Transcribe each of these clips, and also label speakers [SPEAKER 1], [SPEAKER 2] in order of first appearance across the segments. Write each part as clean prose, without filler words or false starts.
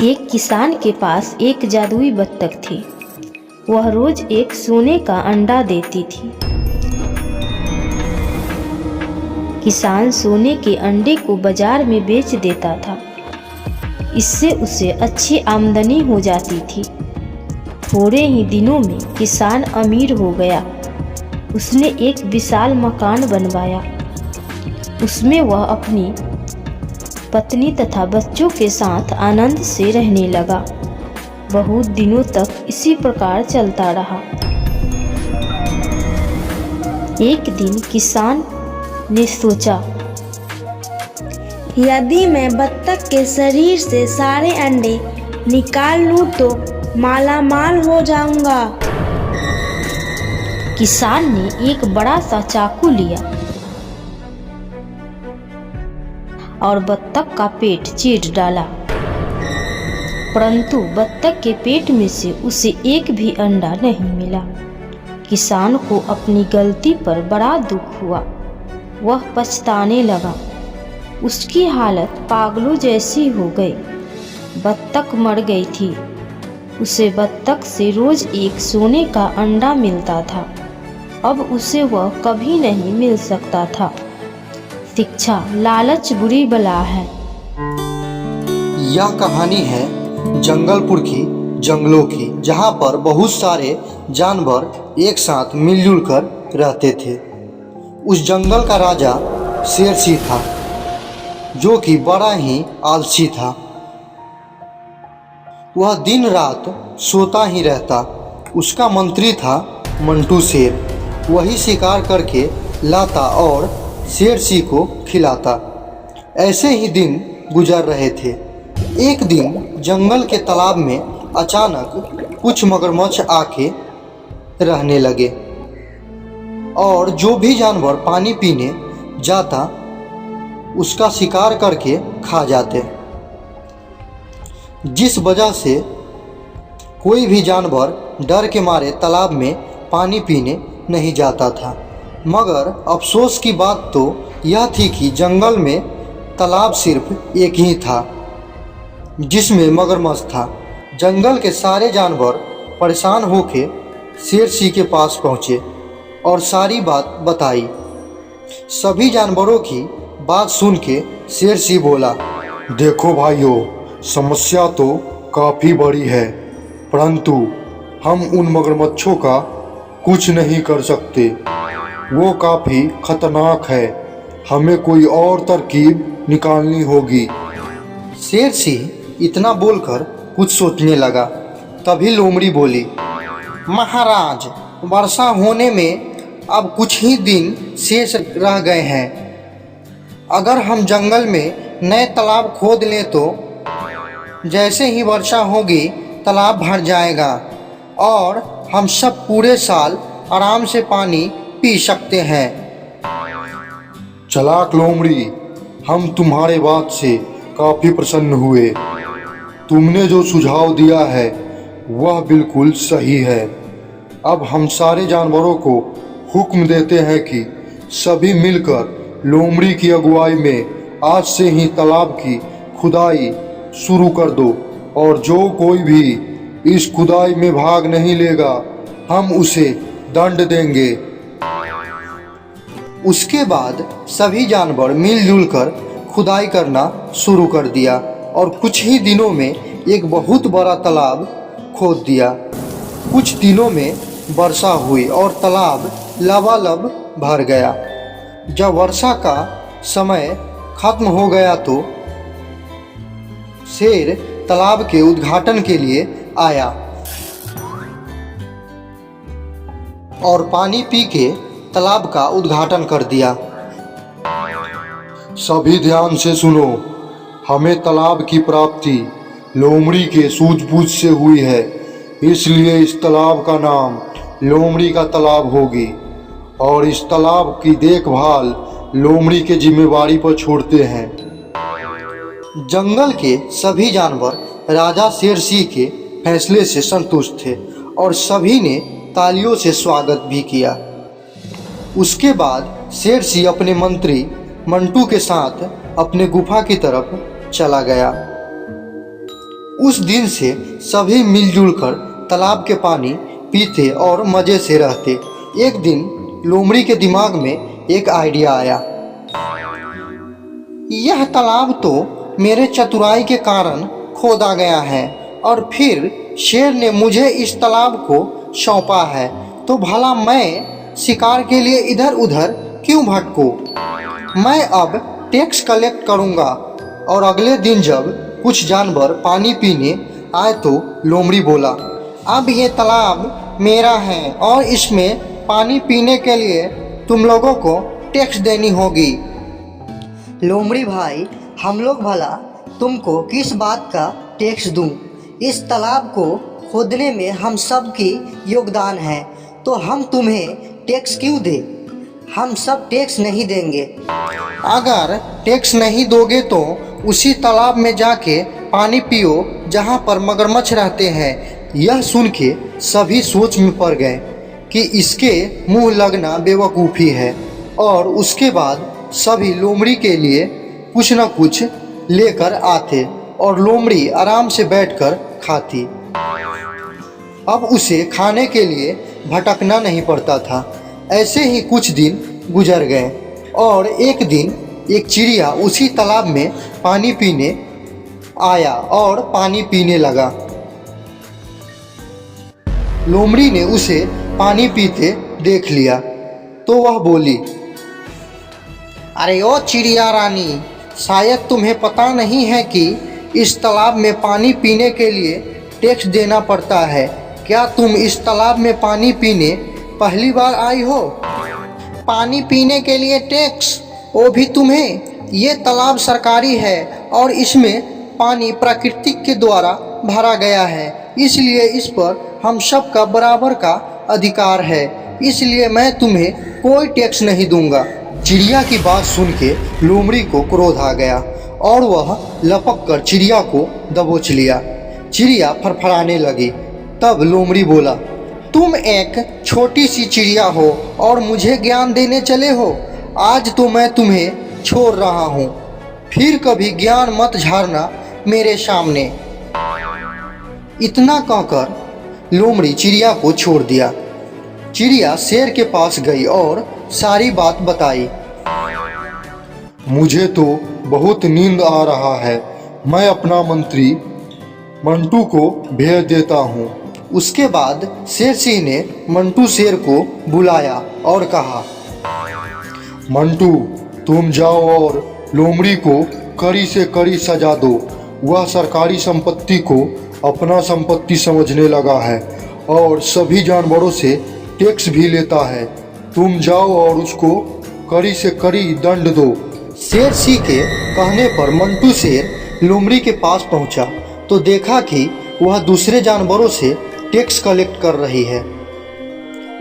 [SPEAKER 1] एक किसान के पास एक जादुई बत्तख थी। वह रोज एक सोने का अंडा देती थी। किसान सोने के अंडे को बाजार में बेच देता था। इससे उसे अच्छी आमदनी हो जाती थी। थोड़े ही दिनों में किसान अमीर हो गया। उसने एक विशाल मकान बनवाया। उसमें वह अपनी पत्नी तथा बच्चों के साथ आनंद से रहने लगा। बहुत दिनों तक इसी प्रकार चलता रहा। एक दिन किसान ने सोचा,
[SPEAKER 2] यदि मैं बत्तख के शरीर से सारे अंडे निकाल लूं तो मालामाल हो जाऊंगा।
[SPEAKER 1] किसान ने एक बड़ा सा चाकू लिया और बत्तख का पेट चीर डाला। परंतु बत्तख के पेट में से उसे एक भी अंडा नहीं मिला। किसान को अपनी गलती पर बड़ा दुख हुआ। वह पछताने लगा। उसकी हालत पागलों जैसी हो गई। बत्तख मर गई थी। उसे बत्तख से रोज एक सोने का अंडा मिलता था। अब उसे वह कभी नहीं मिल सकता था। शिक्षा, लालच बुरी बला है।
[SPEAKER 3] यह कहानी है जंगलपुर की, जंगलों की, जहाँ पर बहुत सारे जानवर एक साथ मिलजुल कर रहते थे। उस जंगल का राजा शेरसी था, जो कि बड़ा ही आलसी था। वह दिन रात सोता ही रहता। उसका मंत्री था मंटू शेर। वही शिकार करके लाता और शेरसी को खिलाता। ऐसे ही दिन गुजर रहे थे। एक दिन जंगल के तालाब में अचानक कुछ मगरमच्छ आके रहने लगे और जो भी जानवर पानी पीने जाता उसका शिकार करके खा जाते, जिस वजह से कोई भी जानवर डर के मारे तालाब में पानी पीने नहीं जाता था। मगर अफसोस की बात तो यह थी कि जंगल में तालाब सिर्फ एक ही था, जिसमें मगरमच्छ था। जंगल के सारे जानवर परेशान होके शेरसी के पास पहुँचे और सारी बात बताई। सभी जानवरों की बात सुन के शेरसी बोला,
[SPEAKER 4] देखो भाइयों, समस्या तो काफ़ी बड़ी है, परंतु हम उन मगरमच्छों का कुछ नहीं कर सकते। वो काफ़ी खतरनाक है। हमें कोई और तरकीब निकालनी होगी।
[SPEAKER 3] शेरसी इतना बोलकर कुछ सोचने लगा। तभी लोमड़ी बोली, महाराज, वर्षा होने में अब कुछ ही दिन शेष रह गए हैं। अगर हम जंगल में नए तालाब खोद लें तो जैसे ही वर्षा होगी तालाब भर जाएगा और हम सब पूरे साल आराम से पानी पी सकते हैं।
[SPEAKER 4] चालाक लोमड़ी, हम तुम्हारे बात से काफ़ी प्रसन्न हुए। तुमने जो सुझाव दिया है वह बिल्कुल सही है। अब हम सारे जानवरों को हुक्म देते हैं कि सभी मिलकर लोमड़ी की अगुवाई में आज से ही तालाब की खुदाई शुरू कर दो और जो कोई भी इस खुदाई में भाग नहीं लेगा हम उसे दंड देंगे।
[SPEAKER 3] उसके बाद सभी जानवर मिलजुल कर खुदाई करना शुरू कर दिया और कुछ ही दिनों में एक बहुत बड़ा तालाब खोद दिया। कुछ दिनों में वर्षा हुई और तालाब लबालब भर गया। जब वर्षा का समय खत्म हो गया तो शेर तालाब के उद्घाटन के लिए आया और पानी पी के तालाब का उद्घाटन कर दिया।
[SPEAKER 4] सभी ध्यान से सुनो, हमें तालाब की प्राप्ति लोमड़ी के सूझबूझ से हुई है, इसलिए इस तालाब का नाम लोमड़ी का तालाब होगी और इस तालाब की देखभाल लोमड़ी के जिम्मेवारी पर छोड़ते हैं।
[SPEAKER 3] जंगल के सभी जानवर राजा शेरसी के फैसले से संतुष्ट थे और सभी ने तालियों से स्वागत भी किया। उसके बाद शेरसी अपने मंत्री मंटू के साथ अपने गुफा की तरफ चला गया। उस दिन से सभी मिलजुल कर तालाब के पानी पीते और मज़े से रहते। एक दिन लोमड़ी के दिमाग में एक आइडिया आया। यह तालाब तो मेरे चतुराई के कारण खोदा गया है और फिर शेर ने मुझे इस तालाब को सौंपा है, तो भला मैं शिकार के लिए इधर उधर क्यों भटकूं? मैं अब टैक्स कलेक्ट करूंगा। और अगले दिन जब कुछ जानवर पानी पीने आए तो लोमड़ी बोला, अब ये तालाब मेरा है और इसमें पानी पीने के लिए तुम लोगों को टैक्स देनी होगी।
[SPEAKER 5] लोमड़ी भाई, हम लोग भला तुमको किस बात का टैक्स दूं? इस तालाब को खोदने में हम सब की योगदान है, तो हम तुम्हें टैक्स क्यों दें? हम सब टैक्स नहीं देंगे।
[SPEAKER 3] अगर टैक्स नहीं दोगे तो उसी तालाब में जाके पानी पियो जहाँ पर मगरमच्छ रहते हैं। यह सुन के सभी सोच में पड़ गए कि इसके मुंह लगना बेवकूफ़ी है, और उसके बाद सभी लोमड़ी के लिए कुछ न कुछ लेकर आते और लोमड़ी आराम से बैठकर खाती। अब उसे खाने के लिए भटकना नहीं पड़ता था। ऐसे ही कुछ दिन गुजर गए और एक दिन एक चिड़िया उसी तालाब में पानी पीने आया और पानी पीने लगा। लोमड़ी ने उसे पानी पीते देख लिया तो वह बोली, अरे ओ चिड़िया रानी, शायद तुम्हें पता नहीं है कि इस तालाब में पानी पीने के लिए टैक्स देना पड़ता है। क्या तुम इस तालाब में पानी पीने पहली बार आई हो? पानी पीने के लिए टैक्स, वो भी तुम्हें? ये तालाब सरकारी है और इसमें पानी प्रकृति के द्वारा भरा गया है, इसलिए इस पर हम सब का बराबर का अधिकार है, इसलिए मैं तुम्हें कोई टैक्स नहीं दूंगा। चिड़िया की बात सुन के लोमड़ी को क्रोध आ गया और वह लपक कर चिड़िया को दबोच लिया। चिड़िया फड़फड़ाने लगी। तब लोमड़ी बोला, तुम एक छोटी सी चिड़िया हो और मुझे ज्ञान देने चले हो। आज तो मैं तुम्हें छोड़ रहा हूँ, फिर कभी ज्ञान मत झाड़ना मेरे सामने। इतना कहकर लोमड़ी चिड़िया को छोड़ दिया। चिड़िया शेर के पास गई और सारी बात बताई।
[SPEAKER 4] मुझे तो बहुत नींद आ रहा है, मैं अपना मंत्री मंटू को भेज देता हूँ।
[SPEAKER 3] उसके बाद शेर सिंह ने मंटू शेर को बुलाया और कहा,
[SPEAKER 4] मंटू, तुम जाओ और लोमड़ी को कड़ी से कड़ी सजा दो। वह सरकारी संपत्ति को अपना संपत्ति समझने लगा है और सभी जानवरों से टैक्स भी लेता है। तुम जाओ और उसको कड़ी से कड़ी दंड दो।
[SPEAKER 3] शेर सिंह के कहने पर मंटू शेर लोमड़ी के पास पहुंचा तो देखा कि वह दूसरे जानवरों से टैक्स कलेक्ट कर रही है।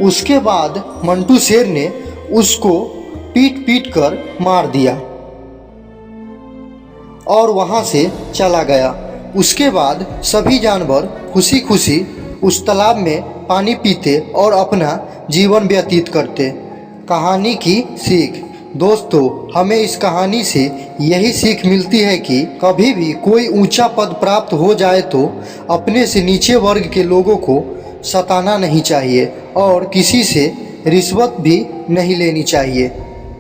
[SPEAKER 3] उसके बाद मंटू शेर ने उसको पीट पीट कर मार दिया और वहां से चला गया। उसके बाद सभी जानवर खुशी खुशी उस तालाब में पानी पीते और अपना जीवन व्यतीत करते। कहानी की सीख। दोस्तों, हमें इस कहानी से यही सीख मिलती है कि कभी भी कोई ऊंचा पद प्राप्त हो जाए तो अपने से नीचे वर्ग के लोगों को सताना नहीं चाहिए और किसी से रिश्वत भी नहीं लेनी चाहिए।